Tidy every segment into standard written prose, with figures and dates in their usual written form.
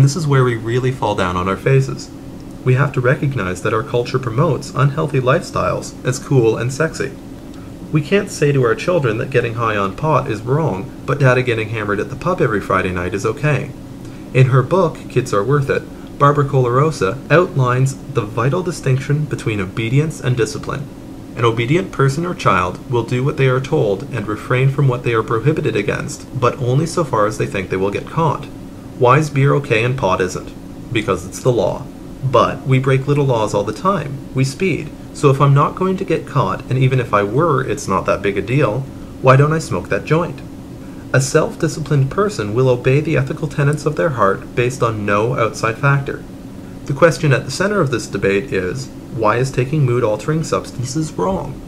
this is where we really fall down on our faces. We have to recognize that our culture promotes unhealthy lifestyles as cool and sexy. We can't say to our children that getting high on pot is wrong, but Dada getting hammered at the pub every Friday night is okay. In her book, Kids Are Worth It, Barbara Colarosa outlines the vital distinction between obedience and discipline. An obedient person or child will do what they are told and refrain from what they are prohibited against, but only so far as they think they will get caught. Why is beer okay and pot isn't? Because it's the law. But we break little laws all the time. We speed. So if I'm not going to get caught, and even if I were, it's not that big a deal, why don't I smoke that joint? A self-disciplined person will obey the ethical tenets of their heart based on no outside factor. The question at the center of this debate is, why is taking mood-altering substances wrong?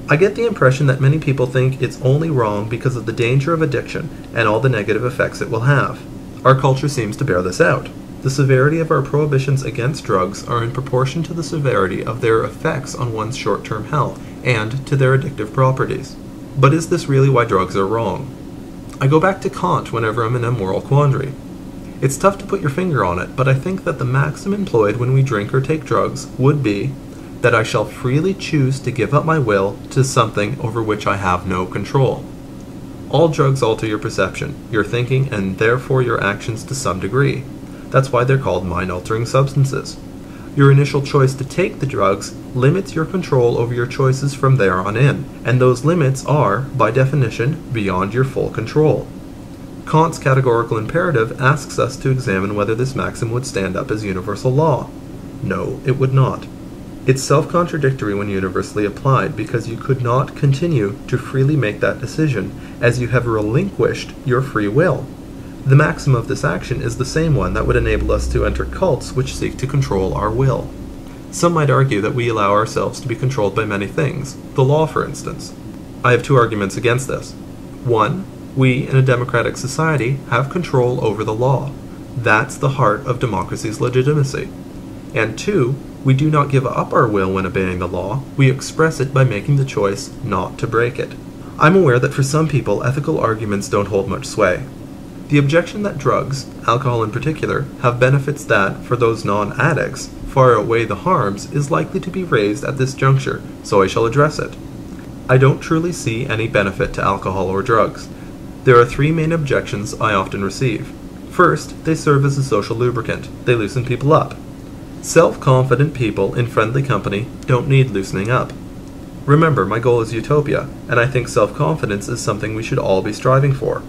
I get the impression that many people think it's only wrong because of the danger of addiction and all the negative effects it will have. Our culture seems to bear this out. The severity of our prohibitions against drugs are in proportion to the severity of their effects on one's short-term health and to their addictive properties. But is this really why drugs are wrong? I go back to Kant whenever I'm in a moral quandary. It's tough to put your finger on it, but I think that the maxim employed when we drink or take drugs would be that I shall freely choose to give up my will to something over which I have no control. All drugs alter your perception, your thinking, and therefore your actions to some degree. That's why they're called mind-altering substances. Your initial choice to take the drugs limits your control over your choices from there on in, and those limits are, by definition, beyond your full control. Kant's categorical imperative asks us to examine whether this maxim would stand up as universal law. No, it would not. It's self-contradictory when universally applied because you could not continue to freely make that decision as you have relinquished your free will. The maxim of this action is the same one that would enable us to enter cults which seek to control our will. Some might argue that we allow ourselves to be controlled by many things, the law for instance. I have two arguments against this. One, we in a democratic society have control over the law. That's the heart of democracy's legitimacy. And two, we do not give up our will when obeying the law, we express it by making the choice not to break it. I'm aware that for some people ethical arguments don't hold much sway. The objection that drugs, alcohol in particular, have benefits that, for those non-addicts, far outweigh the harms is likely to be raised at this juncture, so I shall address it. I don't truly see any benefit to alcohol or drugs. There are three main objections I often receive. First, they serve as a social lubricant. They loosen people up. Self-confident people in friendly company don't need loosening up. Remember, my goal is utopia, and I think self-confidence is something we should all be striving for.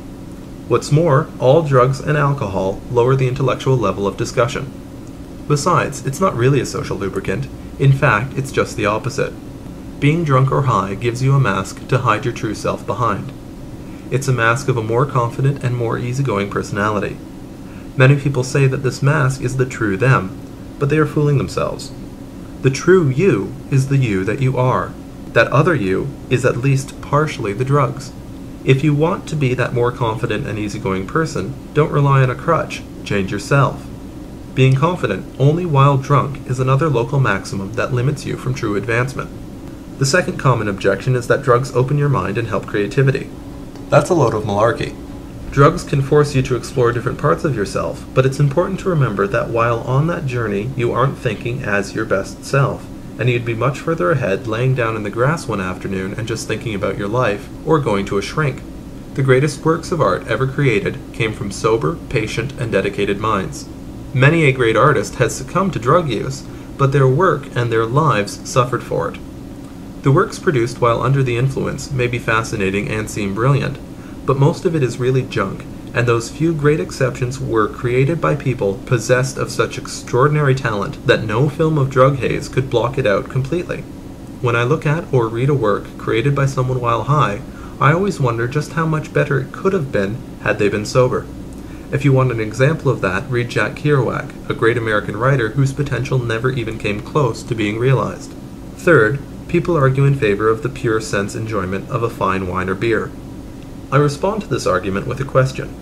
What's more, all drugs and alcohol lower the intellectual level of discussion. Besides, it's not really a social lubricant. In fact, it's just the opposite. Being drunk or high gives you a mask to hide your true self behind. It's a mask of a more confident and more easygoing personality. Many people say that this mask is the true them, but they are fooling themselves. The true you is the you that you are. That other you is at least partially the drugs. If you want to be that more confident and easygoing person, don't rely on a crutch, change yourself. Being confident only while drunk is another local maximum that limits you from true advancement. The second common objection is that drugs open your mind and help creativity. That's a load of malarkey. Drugs can force you to explore different parts of yourself, but it's important to remember that while on that journey, you aren't thinking as your best self, and you'd be much further ahead laying down in the grass one afternoon and just thinking about your life, or going to a shrink. The greatest works of art ever created came from sober, patient, and dedicated minds. Many a great artist has succumbed to drug use, but their work and their lives suffered for it. The works produced while under the influence may be fascinating and seem brilliant, but most of it is really junk, and those few great exceptions were created by people possessed of such extraordinary talent that no film of drug haze could block it out completely. When I look at or read a work created by someone while high, I always wonder just how much better it could have been had they been sober. If you want an example of that, read Jack Kerouac, a great American writer whose potential never even came close to being realized. Third, people argue in favor of the pure sense enjoyment of a fine wine or beer. I respond to this argument with a question.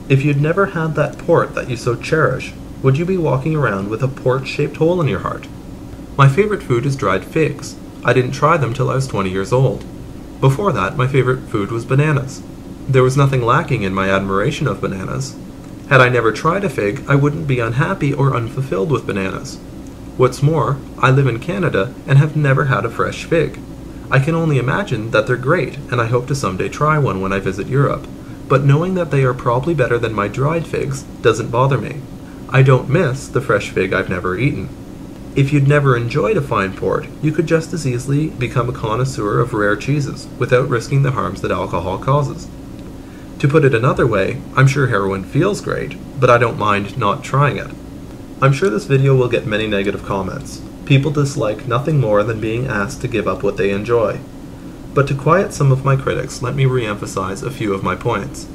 If you'd never had that port that you so cherish, would you be walking around with a port-shaped hole in your heart? My favorite food is dried figs. I didn't try them till I was 20 years old. Before that, my favorite food was bananas. There was nothing lacking in my admiration of bananas. Had I never tried a fig, I wouldn't be unhappy or unfulfilled with bananas. What's more, I live in Canada and have never had a fresh fig. I can only imagine that they're great, and I hope to someday try one when I visit Europe, but knowing that they are probably better than my dried figs doesn't bother me. I don't miss the fresh fig I've never eaten. If you'd never enjoyed a fine port, you could just as easily become a connoisseur of rare cheeses without risking the harms that alcohol causes. To put it another way, I'm sure heroin feels great, but I don't mind not trying it. I'm sure this video will get many negative comments. People dislike nothing more than being asked to give up what they enjoy. But to quiet some of my critics, let me re-emphasize a few of my points.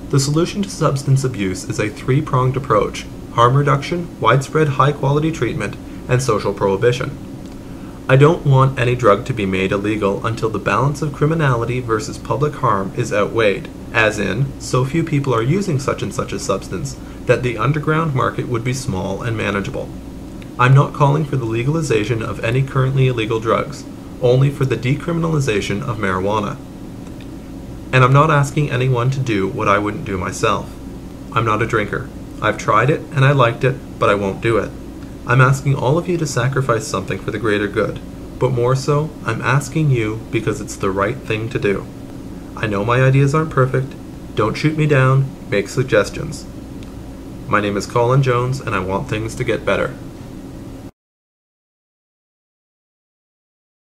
The solution to substance abuse is a three-pronged approach: harm reduction, widespread high-quality treatment, and social prohibition. I don't want any drug to be made illegal until the balance of criminality versus public harm is outweighed, as in, so few people are using such and such a substance that the underground market would be small and manageable. I'm not calling for the legalization of any currently illegal drugs, only for the decriminalization of marijuana. And I'm not asking anyone to do what I wouldn't do myself. I'm not a drinker. I've tried it and I liked it, but I won't do it. I'm asking all of you to sacrifice something for the greater good, but more so, I'm asking you because it's the right thing to do. I know my ideas aren't perfect. Don't shoot me down, make suggestions. My name is Colin Jones, and I want things to get better.